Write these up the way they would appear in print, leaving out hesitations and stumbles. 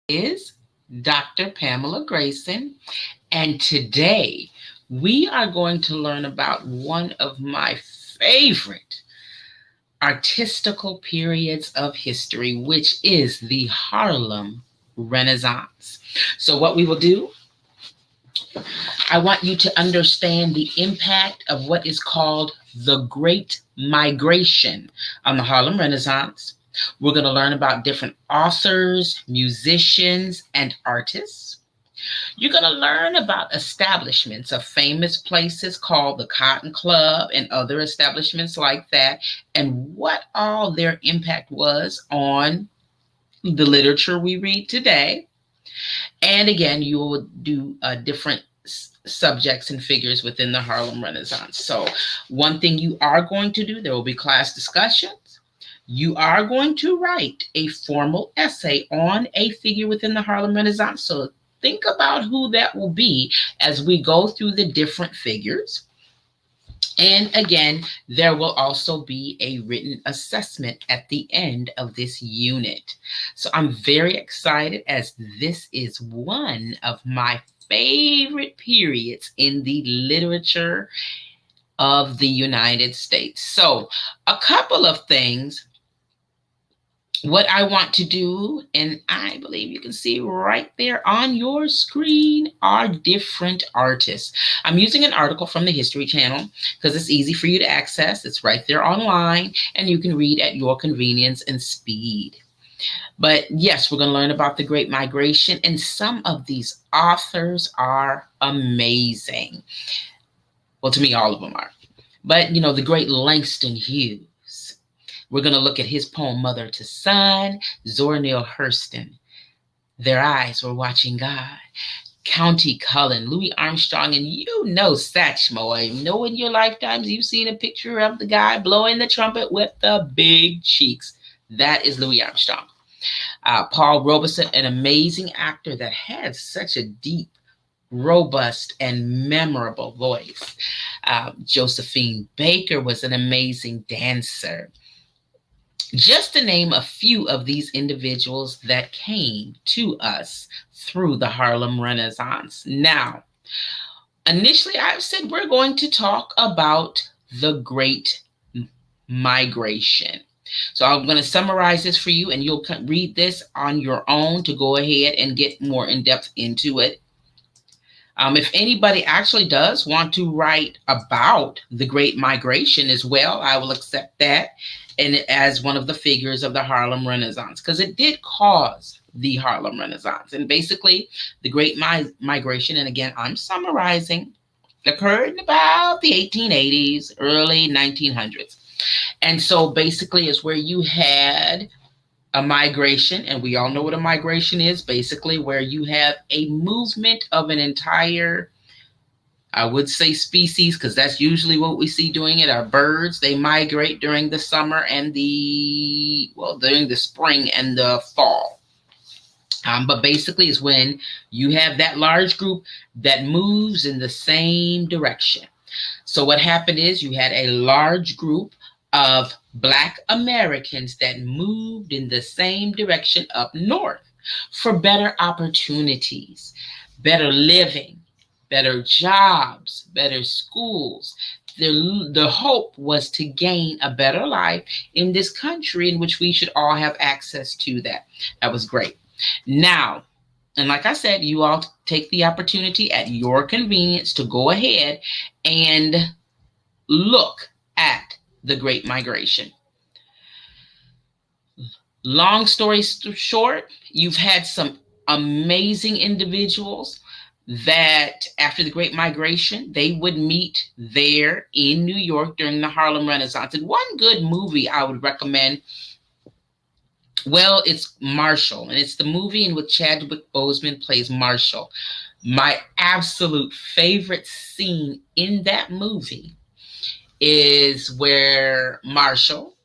is Dr. Pamela Grayson, and today we are going to learn about one of my favorite artistical periods of history, which is the Harlem Renaissance. So, what we will do, I want you to understand the impact of what is called the Great Migration on the Harlem Renaissance. We're going to learn about different authors, musicians, and artists. You're going to learn about establishments of famous places called the Cotton Club and other establishments like that, and what all their impact was on the literature we read today. And again, you will do different subjects and figures within the Harlem Renaissance. So, one thing you are going to do, there will be class discussions. You are going to write a formal essay on a figure within the Harlem Renaissance. So, think about who that will be as we go through the different figures. And again, there will also be a written assessment at the end of this unit. So I'm very excited as this is one of my favorite periods in the literature of the United States. So a couple of things. What I want to do, and I believe you can see right there on your screen, are different artists. I'm using an article from the History Channel because it's easy for you to access. It's right there online, and you can read at your convenience and speed. But yes, we're going to learn about the Great Migration, and some of these authors are amazing. Well, to me, all of them are. But, the great Langston Hughes. We're going to look at his poem, Mother to Son, Zora Neale Hurston. Their eyes were watching God. County Cullen, Louis Armstrong, and Satchmo. I know in your lifetimes you've seen a picture of the guy blowing the trumpet with the big cheeks. That is Louis Armstrong. Paul Robeson, an amazing actor that has such a deep, robust, and memorable voice. Josephine Baker was an amazing dancer. Just to name a few of these individuals that came to us through the Harlem Renaissance. Now, initially I've said we're going to talk about the Great Migration. So I'm going to summarize this for you, and you'll read this on your own to go ahead and get more in depth into it. If anybody actually does want to write about the Great Migration as well, I will accept that, and as one of the figures of the Harlem Renaissance, because it did cause the Harlem Renaissance. And basically, the Great Migration, and again, I'm summarizing, occurred in about the 1880s, early 1900s. And so basically is where you had a migration, and we all know what a migration is, basically where you have a movement of an entire, I would say species, because that's usually what we see doing it. Our birds, they migrate during the summer and during the spring and the fall. But basically is when you have that large group that moves in the same direction. So what happened is you had a large group of Black Americans that moved in the same direction up north for better opportunities, better living, better jobs, better schools. The hope was to gain a better life in this country in which we should all have access to that. That was great. Now, and like I said, you all take the opportunity at your convenience to go ahead and look at the Great Migration. Long story short, you've had some amazing individuals that after the Great Migration, they would meet there in New York during the Harlem Renaissance. And one good movie I would recommend, well, it's Marshall, and it's the movie in which Chadwick Boseman plays Marshall. My absolute favorite scene in that movie is where Marshall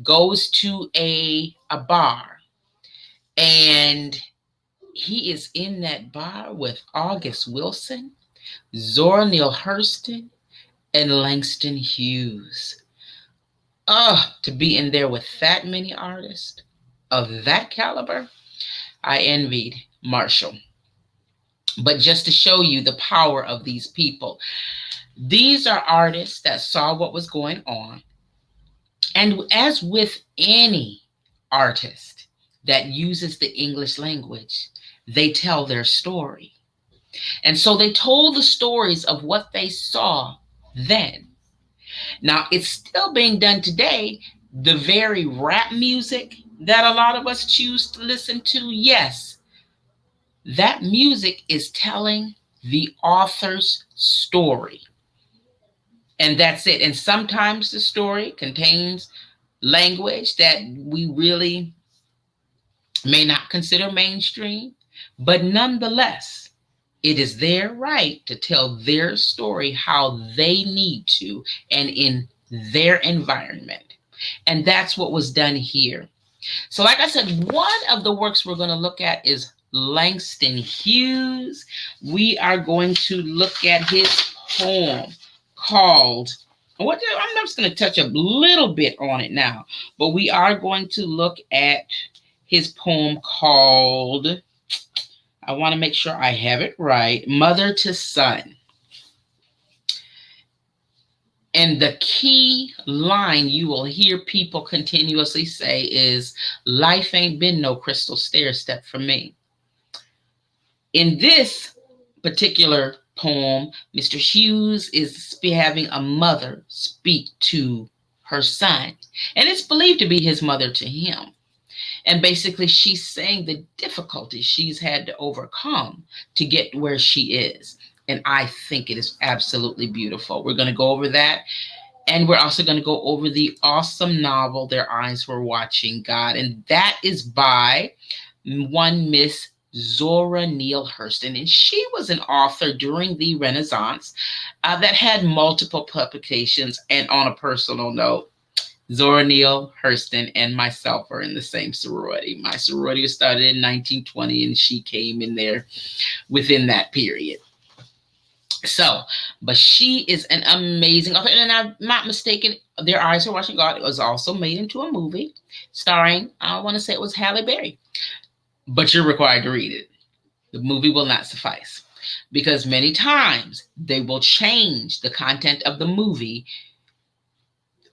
goes to a bar, and he is in that bar with August Wilson, Zora Neale Hurston, and Langston Hughes. To be in there with that many artists of that caliber, I envied Marshall. But just to show you the power of these people, these are artists that saw what was going on. And as with any artist that uses the English language, they tell their story. And so they told the stories of what they saw then. Now, it's still being done today. The very rap music that a lot of us choose to listen to, yes, that music is telling the author's story. And that's it. And sometimes the story contains language that we really may not consider mainstream, but nonetheless, it is their right to tell their story how they need to and in their environment. And that's what was done here. So, like I said, one of the works we're going to look at is Langston Hughes. We are going to look at his poem called, I'm just going to touch a little bit on it now, but we are going to look at his poem called, I want to make sure I have it right, Mother to Son. And the key line you will hear people continuously say is, life ain't been no crystal stair step for me. In this particular poem, Mr. Hughes is having a mother speak to her son. And it's believed to be his mother to him. And basically, she's saying the difficulties she's had to overcome to get where she is. And I think it is absolutely beautiful. We're going to go over that. And we're also going to go over the awesome novel, Their Eyes Were Watching God. And that is by one Miss Zora Neale Hurston. And she was an author during the Renaissance that had multiple publications. And on a personal note, Zora Neale Hurston and myself are in the same sorority. My sorority was started in 1920, and she came in there within that period. So, but she is an amazing author. And I'm not mistaken, Their Eyes Were Watching God. It was also made into a movie starring, I want to say it was Halle Berry. But you're required to read it. The movie will not suffice. Because many times they will change the content of the movie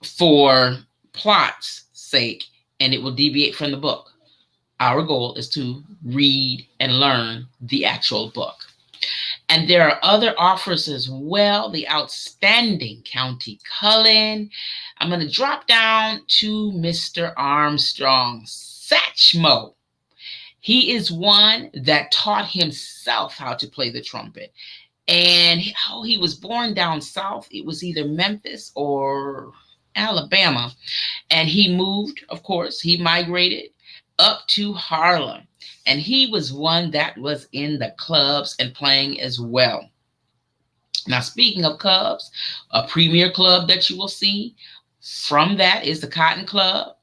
for plot's sake, and it will deviate from the book. Our goal is to read and learn the actual book. And there are other authors as well. The outstanding County Cullen. I'm going to drop down to Mr. Armstrong Satchmo. He is one that taught himself how to play the trumpet. And he was born down south. It was either Memphis or Alabama. And he moved, of course, he migrated up to Harlem. And he was one that was in the clubs and playing as well. Now, speaking of clubs, a premier club that you will see from that is the Cotton Club.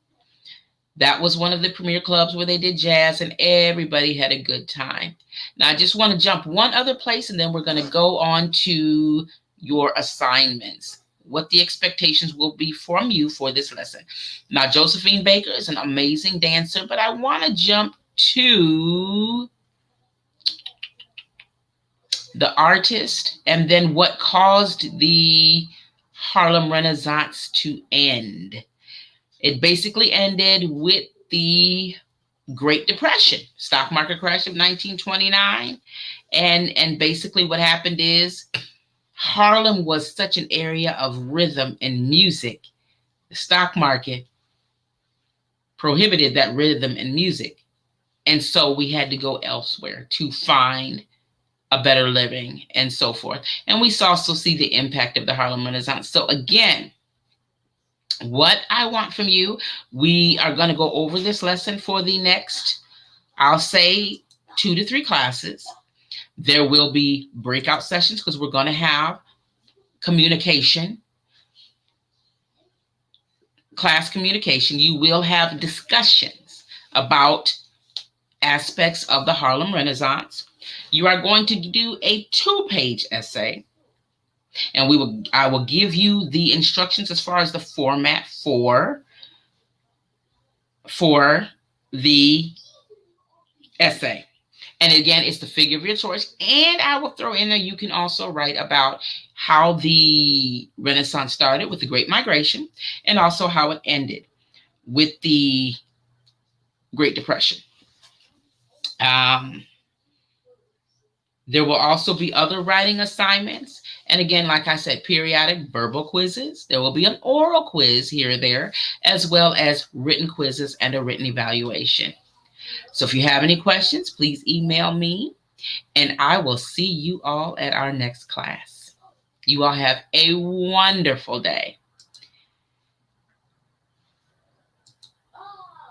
That was one of the premier clubs where they did jazz and everybody had a good time. Now, I just want to jump one other place and then we're going to go on to your assignments, what the expectations will be from you for this lesson. Now, Josephine Baker is an amazing dancer, but I want to jump to the artist and then what caused the Harlem Renaissance to end. It basically ended with the Great Depression, stock market crash of 1929. And basically what happened is Harlem was such an area of rhythm and music. The stock market prohibited that rhythm and music. And so we had to go elsewhere to find a better living and so forth. And we also see the impact of the Harlem Renaissance. So again, what I want from you, we are going to go over this lesson for the next, I'll say 2 to 3 classes. There will be breakout sessions because we're going to have communication, class communication. You will have discussions about aspects of the Harlem Renaissance. You are going to do a 2-page essay. And I will give you the instructions as far as the format for the essay. And again, it's the figure of your choice. And I will throw in there, you can also write about how the Renaissance started with the Great Migration and also how it ended with the Great Depression. There will also be other writing assignments. And again, like I said, periodic verbal quizzes. There will be an oral quiz here or there, as well as written quizzes and a written evaluation. So if you have any questions, please email me, and I will see you all at our next class. You all have a wonderful day.